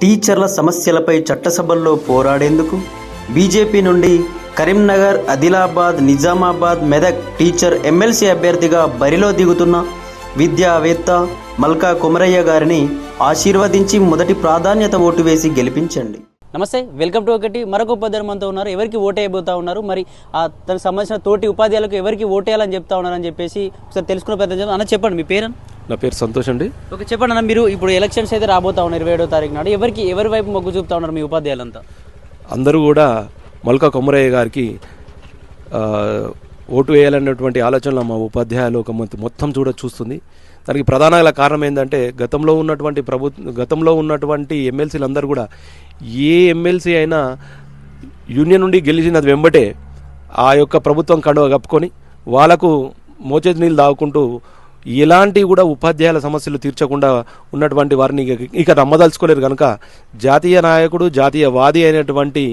టీచర్ల సమస్యలపై చట్టసభల్లో పోరాడేందుకు బీజేపీ నుండి కరీంనగర్, ఆదిలాబాద్, నిజామాబాద్, మెదక్ టీచర్ ఎమ్మెల్సీ అభ్యర్థిగా బరిలో దిగుతున్న విద్యావేత్త మల్కా కొమరయ్య గారిని ఆశీర్వదించి మొదటి ప్రాధాన్యత ఓటు వేసి గెలిపించండి. నమస్తే, వెల్కమ్ టు ఒకటి. మరొక ఉపాధ్యాయులు మనతో ఉన్నారు. ఎవరికి ఓటేయబోతా ఉన్నారు, మరి తనకు సంబంధించిన తోటి ఉపాధ్యాయులకు ఎవరికి ఓటేయాలని చెప్తా ఉన్నారని చెప్పేసి ఒకసారి తెలుసుకునే ప్రయత్నం చేద్దాం. అన్న చెప్పండి, మీ పేరు? నా పేరు సంతోష్ అండి. ఓకే, చెప్పండి అన్న, మీరు ఇప్పుడు ఎలక్షన్స్ అయితే రాబోతా ఉన్నారు 27వ తారీఖు నాడు. ఎవరి వైపు మొగ్గు చూపుతా ఉన్నారు మీ ఉపాధ్యాయులంతా? అందరూ కూడా మల్కా కొమరయ్య గారికి ఓటు వేయాలన్నటువంటి ఆలోచనలు మా ఉపాధ్యాయులు ఒక మొత్తం చూస్తుంది. దానికి ప్రధాన కారణం ఏంటంటే గతంలో ఉన్నటువంటి ఎమ్మెల్సీలు అందరూ కూడా ఏ ఎమ్మెల్సీ అయినా యూనియన్ నుండి గెలిచినది వెంబటే ఆ యొక్క ప్రభుత్వం కండువ కప్పుకొని వాళ్ళకు మోచేతి నీళ్ళు దాగుకుంటూ ఎలాంటి కూడా ఉపాధ్యాయుల సమస్యలు తీర్చకుండా ఉన్నటువంటి వారిని ఇక నమ్మదలుచుకోలేరు కనుక జాతీయ నాయకుడు, జాతీయవాది అయినటువంటి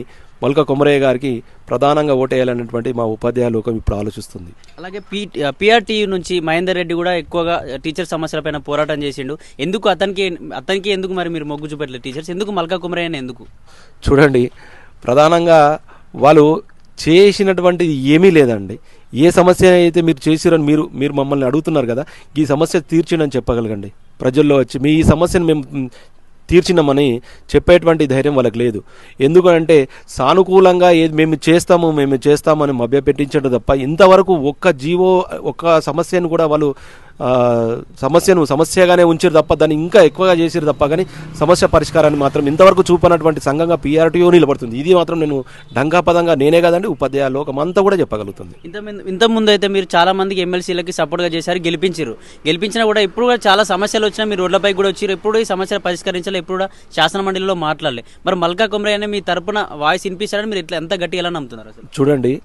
మల్కా కొమరయ్య గారికి ప్రధానంగా ఓటేయాలనేటువంటి మా ఉపాధ్యాయ లోకం ఇప్పుడు ఆలోచిస్తుంది. అలాగే పిఆర్టీ నుంచి మహేందర్ రెడ్డి కూడా ఎక్కువగా టీచర్ సమస్యలపైన పోరాటం చేసిండు. ఎందుకు అతనికి ఎందుకు మరి మీరు మొగ్గు చూపెట్టలేదు? టీచర్స్ ఎందుకు మల్కా కొమరయ్యని ఎందుకు? చూడండి, ప్రధానంగా వాళ్ళు చేసినటువంటిది ఏమీ లేదండి. ఏ సమస్య అయితే మీరు చేసిరని మీరు మమ్మల్ని అడుగుతున్నారు కదా, ఈ సమస్య తీర్చిందని చెప్పగలగండి. ప్రజల్లో వచ్చి మీ ఈ సమస్యను మేము తీర్చినామని చెప్పేటువంటి ధైర్యం వాళ్ళకి లేదు. ఎందుకంటే సానుకూలంగా మేము చేస్తామని మభ్యపెట్టించడం తప్ప ఇంతవరకు ఒక్క సమస్యను కూడా వాళ్ళు సమస్యగానే ఉంచారు తప్ప దాన్ని ఇంకా ఎక్కువగా చేసారు తప్ప కానీ సమస్య పరిష్కారాన్ని మాత్రం ఇంతవరకు చూపనటువంటి సంఘంగా పీఆర్టీఓ నిలబడుతుంది. ఇది మాత్రం నేను ఢంకాపదంగా నేనే కాదండి, ఉపాధ్యాయ లోకం అంతా కూడా చెప్పగలుగుతుంది. ఇంతకుముందు అయితే మీరు చాలా మందికి ఎమ్మెల్సీలకి సపోర్ట్గా చేశారు, గెలిపించినా కూడా ఇప్పుడు కూడా చాలా సమస్యలు వచ్చినా మీరు రోడ్లపై కూడా వచ్చారు. ఎప్పుడు ఈ సమస్యలు పరిష్కరించాలి, ఎప్పుడు కూడా శాసన మండలిలో మాట్లాడలే. మరి మల్కా కొమరయ్య మీ తరపున వాయిస్ వినిపించారని మీరు ఇట్లా ఎంత గట్టిగా ఎలా నమ్ముతున్నారు? అసలు చూడండి,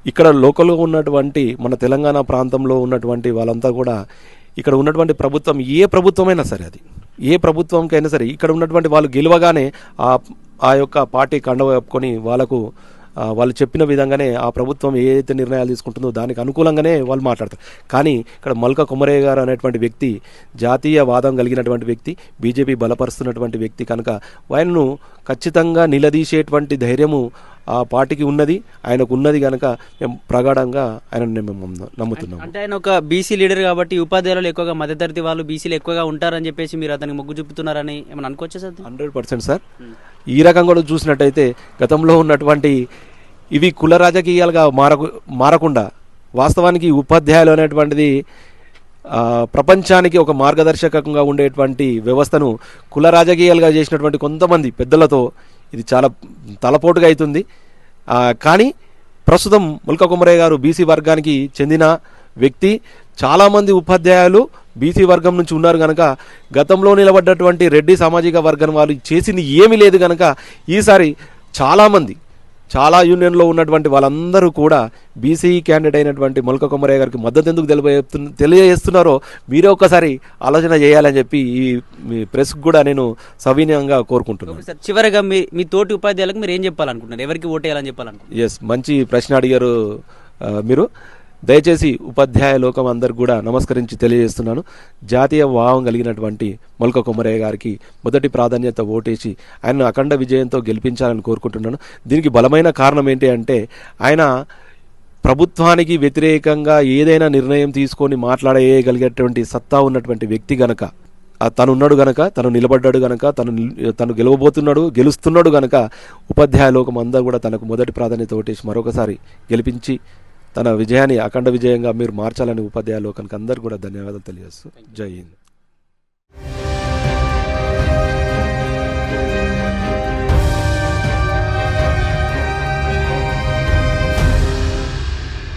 ఇక్కడ లోకల్గా ఉన్నటువంటి మన తెలంగాణ ప్రాంతంలో ఉన్నటువంటి వాళ్ళంతా కూడా ఇక్కడ ఉన్నటువంటి ప్రభుత్వం ఏ ప్రభుత్వమైనా సరే, అది ఏ ప్రభుత్వంకైనా సరే, ఇక్కడ ఉన్నటువంటి వాళ్ళు గెలవగానే ఆ యొక్క పార్టీ కండవ కప్పుకొని వాళ్ళు చెప్పిన విధంగానే ఆ ప్రభుత్వం ఏదైతే నిర్ణయాలు తీసుకుంటుందో దానికి అనుకూలంగానే వాళ్ళు మాట్లాడతారు. కానీ ఇక్కడ మల్కా కొమరయ్య గారు అనేటువంటి వ్యక్తి జాతీయవాదం కలిగినటువంటి వ్యక్తి, బీజేపీ బలపరుస్తున్నటువంటి వ్యక్తి కనుక ఆయనను ఖచ్చితంగా నిలదీసేటువంటి ధైర్యము ఆ పార్టీకి ఉన్నది, ఆయనకు ఉన్నది కనుక మేము ప్రగాఢంగా ఆయనను మేము నమ్ముతున్నాం. అంటే ఆయన ఒక బీసీ లీడర్ కాబట్టి ఉపాధ్యాయులు ఎక్కువగా మధ్యతరగతి వాళ్ళు బీసీలు ఎక్కువగా ఉంటారని చెప్పేసి మీరు అతనికి మొగ్గు చూపుతున్నారని ఏమైనా అనుకోవచ్చు సార్? 100% సార్. ఈ రకంగా కూడా చూసినట్టయితే గతంలో ఉన్నటువంటి ఇవి కుల రాజకీయాలుగా మారకుండా వాస్తవానికి ఉపాధ్యాయులు అనేటువంటిది ప్రపంచానికి ఒక మార్గదర్శకంగా ఉండేటువంటి వ్యవస్థను కుల రాజకీయాలుగా చేసినటువంటి కొంతమంది పెద్దలతో ఇది చాలా తలపోటుగా అవుతుంది. కానీ ప్రస్తుతం మల్కా కొమరయ్య గారు బీసీ వర్గానికి చెందిన వ్యక్తి. చాలామంది ఉపాధ్యాయులు బీసీ వర్గం నుంచి ఉన్నారు కనుక గతంలో నిలబడ్డటువంటి రెడ్డి సామాజిక వర్గం వాళ్ళు చేసింది ఏమీ లేదు కనుక ఈసారి చాలా యూనియన్లో ఉన్నటువంటి వాళ్ళందరూ కూడా బీసీ క్యాండిడేట్ అయినటువంటి మల్కా కొమరయ్య గారికి మద్దతు ఎందుకు తెలియజేస్తున్నారో మీరే ఒక్కసారి ఆలోచన చేయాలని చెప్పి ఈ ప్రెస్కి కూడా నేను సవినయంగా కోరుకుంటున్నాను. సార్, చివరిగా మీ తోటి ఉపాధ్యాయులకు మీరు ఏం చెప్పాలనుకుంటున్నారు? ఎవరికి ఓటేయాలని చెప్పాలనుకుంటున్నారు? ఎస్, మంచి ప్రశ్న అడిగారు మీరు. దయచేసి ఉపాధ్యాయ లోకం అందరికి కూడా నమస్కరించి తెలియజేస్తున్నాను. జాతీయ భావం కలిగినటువంటి మల్కా కొమరయ్య గారికి మొదటి ప్రాధాన్యత ఓటేసి ఆయన అఖండ విజయంతో గెలిపించాలని కోరుకుంటున్నాను. దీనికి బలమైన కారణం ఏంటి అంటే ఆయన ప్రభుత్వానికి వ్యతిరేకంగా ఏదైనా నిర్ణయం తీసుకొని మాట్లాడగలిగేటువంటి సత్తా ఉన్నటువంటి వ్యక్తి గనక, తనున్నాడు గనక, తను నిలబడ్డాడు గనక, తను గెలుస్తున్నాడు గనక ఉపాధ్యాయ లోకం అందరూ కూడా తనకు మొదటి ప్రాధాన్యత ఓటేసి మరొకసారి గెలిపించి తన విజయాన్ని అఖండ విజయంగా మీరు మార్చాలని ఉపాధ్యాయ లోకానికి అందరూ కూడా ధన్యవాదాలు తెలియజేస్తూ జై హింద్.